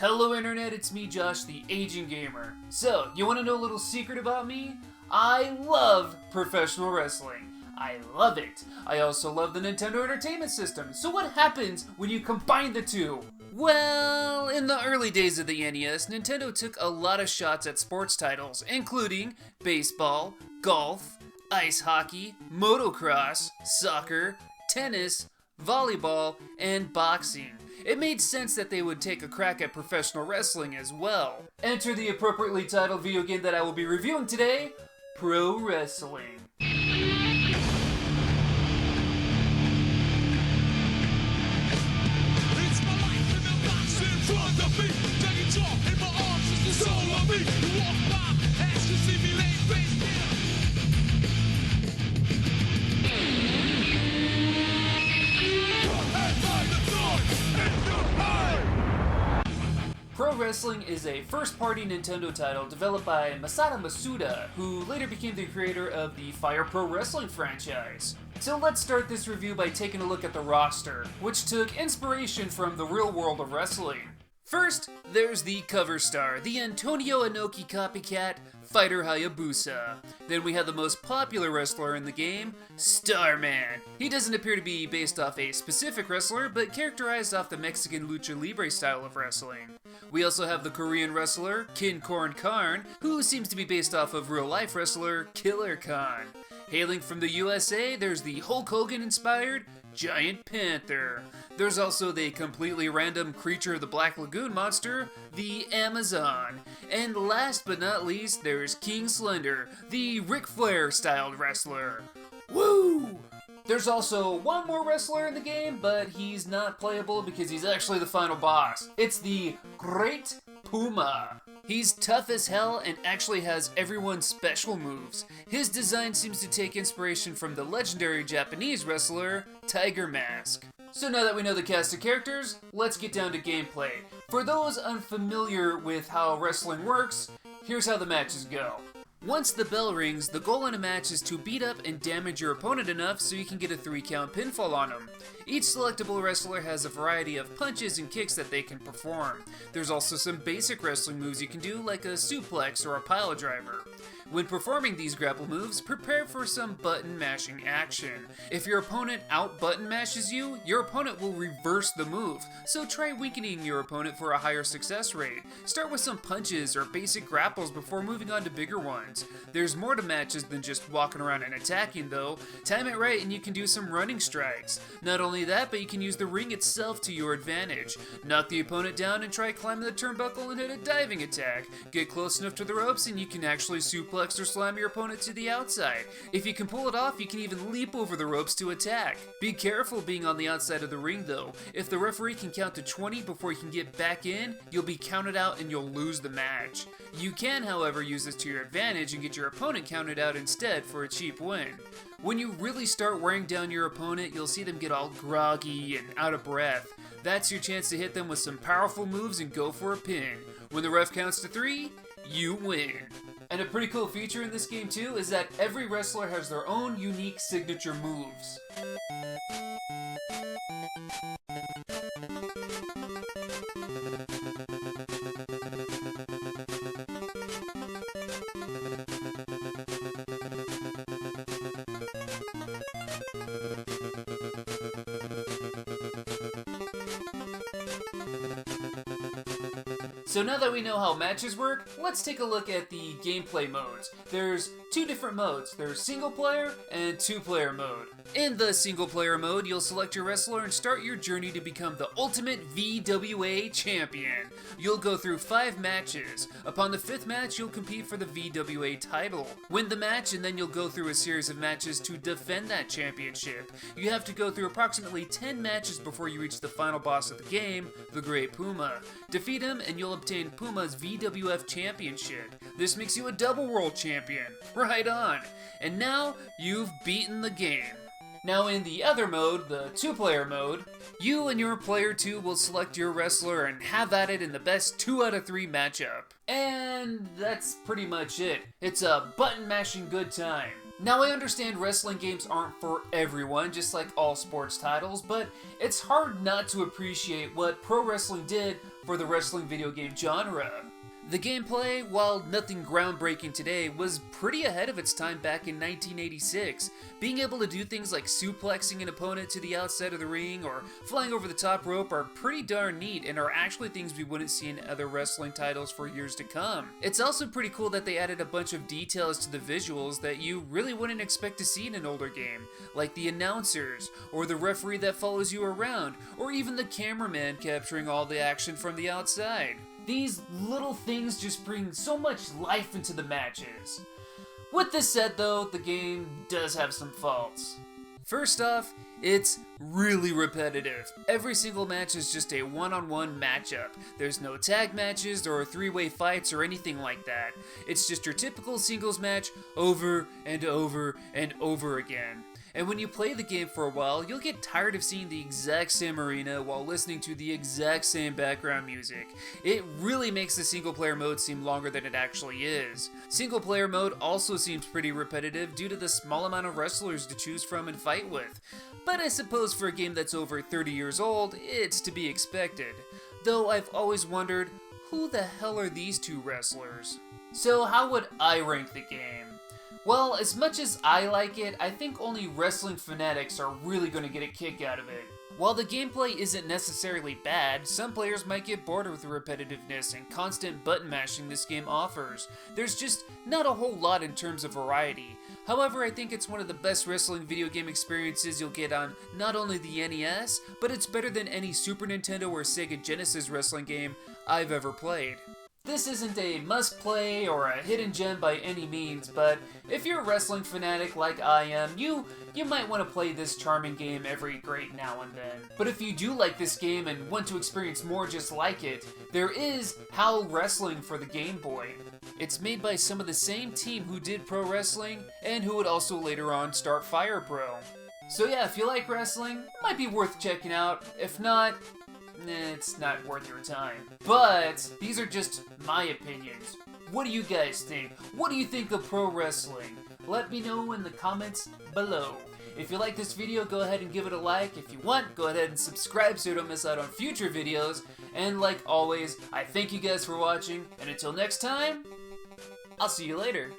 Hello Internet, it's me Josh, the Aging Gamer. So, you want to know a little secret about me? I love professional wrestling. I love it. I also love the Nintendo Entertainment System. So what happens when you combine the two? Well, in the early days of the NES, Nintendo took a lot of shots at sports titles, including baseball, golf, ice hockey, motocross, soccer, tennis, volleyball, and boxing. It made sense that they would take a crack at professional wrestling as well. Enter the appropriately titled video game that I will be reviewing today, Pro Wrestling. It's my life in the box in front of me. Taking talk in my arms is the soul of me. You walk by, ask to see me laying face down. Pro Wrestling is a first-party Nintendo title developed by Masato Masuda, who later became the creator of the Fire Pro Wrestling franchise. So let's start this review by taking a look at the roster, which took inspiration from the real world of wrestling. First, there's the cover star, the Antonio Inoki copycat, Fighter Hayabusa. Then we have the most popular wrestler in the game, Starman. He doesn't appear to be based off a specific wrestler, but characterized off the Mexican lucha libre style of wrestling. We also have the Korean wrestler, Kin Korn Karn, who seems to be based off of real-life wrestler, Killer Khan. Hailing from the USA, there's the Hulk Hogan-inspired Giant Panther. There's also the completely random creature of the Black Lagoon monster, the Amazon. And last but not least, there's King Slender, the Ric Flair-styled wrestler. Woo! There's also one more wrestler in the game, but he's not playable because he's actually the final boss. It's the Great Puma. He's tough as hell and actually has everyone's special moves. His design seems to take inspiration from the legendary Japanese wrestler, Tiger Mask. So now that we know the cast of characters, let's get down to gameplay. For those unfamiliar with how wrestling works, here's how the matches go. Once the bell rings, the goal in a match is to beat up and damage your opponent enough so you can get a 3-count pinfall on them. Each selectable wrestler has a variety of punches and kicks that they can perform. There's also some basic wrestling moves you can do, like a suplex or a pile driver. When performing these grapple moves, prepare for some button mashing action. If your opponent out-button mashes you, your opponent will reverse the move, so try weakening your opponent for a higher success rate. Start with some punches or basic grapples before moving on to bigger ones. There's more to matches than just walking around and attacking though. Time it right and you can do some running strikes. Not only that, but you can use the ring itself to your advantage. Knock the opponent down and try climbing the turnbuckle and hit a diving attack. Get close enough to the ropes and you can actually suplex or slam your opponent to the outside. If you can pull it off, you can even leap over the ropes to attack. Be careful being on the outside of the ring though. If the referee can count to 20 before you can get back in, you'll be counted out and you'll lose the match. You can, however, use this to your advantage and get your opponent counted out instead for a cheap win. When you really start wearing down your opponent, you'll see them get all groggy and out of breath. That's your chance to hit them with some powerful moves and go for a pin. When the ref counts to 3, you win. And a pretty cool feature in this game too is that every wrestler has their own unique signature moves. So now that we know how matches work, let's take a look at the gameplay modes. There's two different modes. There's single player and 2-player mode. In the single player mode, you'll select your wrestler and start your journey to become the ultimate VWA champion. You'll go through 5 matches. Upon the 5th match, you'll compete for the VWA title. Win the match and then you'll go through a series of matches to defend that championship. You have to go through approximately 10 matches before you reach the final boss of the game, the Great Puma. Defeat him and you'll obtain Puma's VWF championship. This makes you a double world champion. Right on. And now, you've beaten the game. Now in the other mode, the 2-player mode, you and your player 2 will select your wrestler and have at it in the best 2 out of 3 matchup. And that's pretty much it. It's a button mashing good time. Now, I understand wrestling games aren't for everyone, just like all sports titles, but it's hard not to appreciate what pro wrestling did for the wrestling video game genre. The gameplay, while nothing groundbreaking today, was pretty ahead of its time back in 1986. Being able to do things like suplexing an opponent to the outside of the ring or flying over the top rope are pretty darn neat and are actually things we wouldn't see in other wrestling titles for years to come. It's also pretty cool that they added a bunch of details to the visuals that you really wouldn't expect to see in an older game, like the announcers, or the referee that follows you around, or even the cameraman capturing all the action from the outside. These little things just bring so much life into the matches. With this said though, the game does have some faults. First off, it's really repetitive. Every single match is just a one-on-one matchup. There's no tag matches or three-way fights or anything like that. It's just your typical singles match over and over and over again. And when you play the game for a while, you'll get tired of seeing the exact same arena while listening to the exact same background music. It really makes the single player mode seem longer than it actually is. Single player mode also seems pretty repetitive due to the small amount of wrestlers to choose from and fight with. But I suppose for a game that's over 30 years old, it's to be expected. Though I've always wondered, who the hell are these two wrestlers? So how would I rank the game? Well, as much as I like it, I think only wrestling fanatics are really going to get a kick out of it. While the gameplay isn't necessarily bad, some players might get bored with the repetitiveness and constant button mashing this game offers. There's just not a whole lot in terms of variety. However, I think it's one of the best wrestling video game experiences you'll get on not only the NES, but it's better than any Super Nintendo or Sega Genesis wrestling game I've ever played. This isn't a must-play or a hidden gem by any means, but if you're a wrestling fanatic like I am, you might want to play this charming game every great now and then. But if you do like this game and want to experience more just like it, there is Howl Wrestling for the Game Boy. It's made by some of the same team who did pro wrestling and who would also later on start Fire Pro. So yeah, if you like wrestling, it might be worth checking out. If not, it's not worth your time. But these are just my opinions. What do you guys think? What do you think of pro wrestling? Let me know in the comments below. If you like this video, go ahead and give it a like. If you want, go ahead and subscribe so you don't miss out on future videos. And like always, I thank you guys for watching, and until next time, I'll see you later.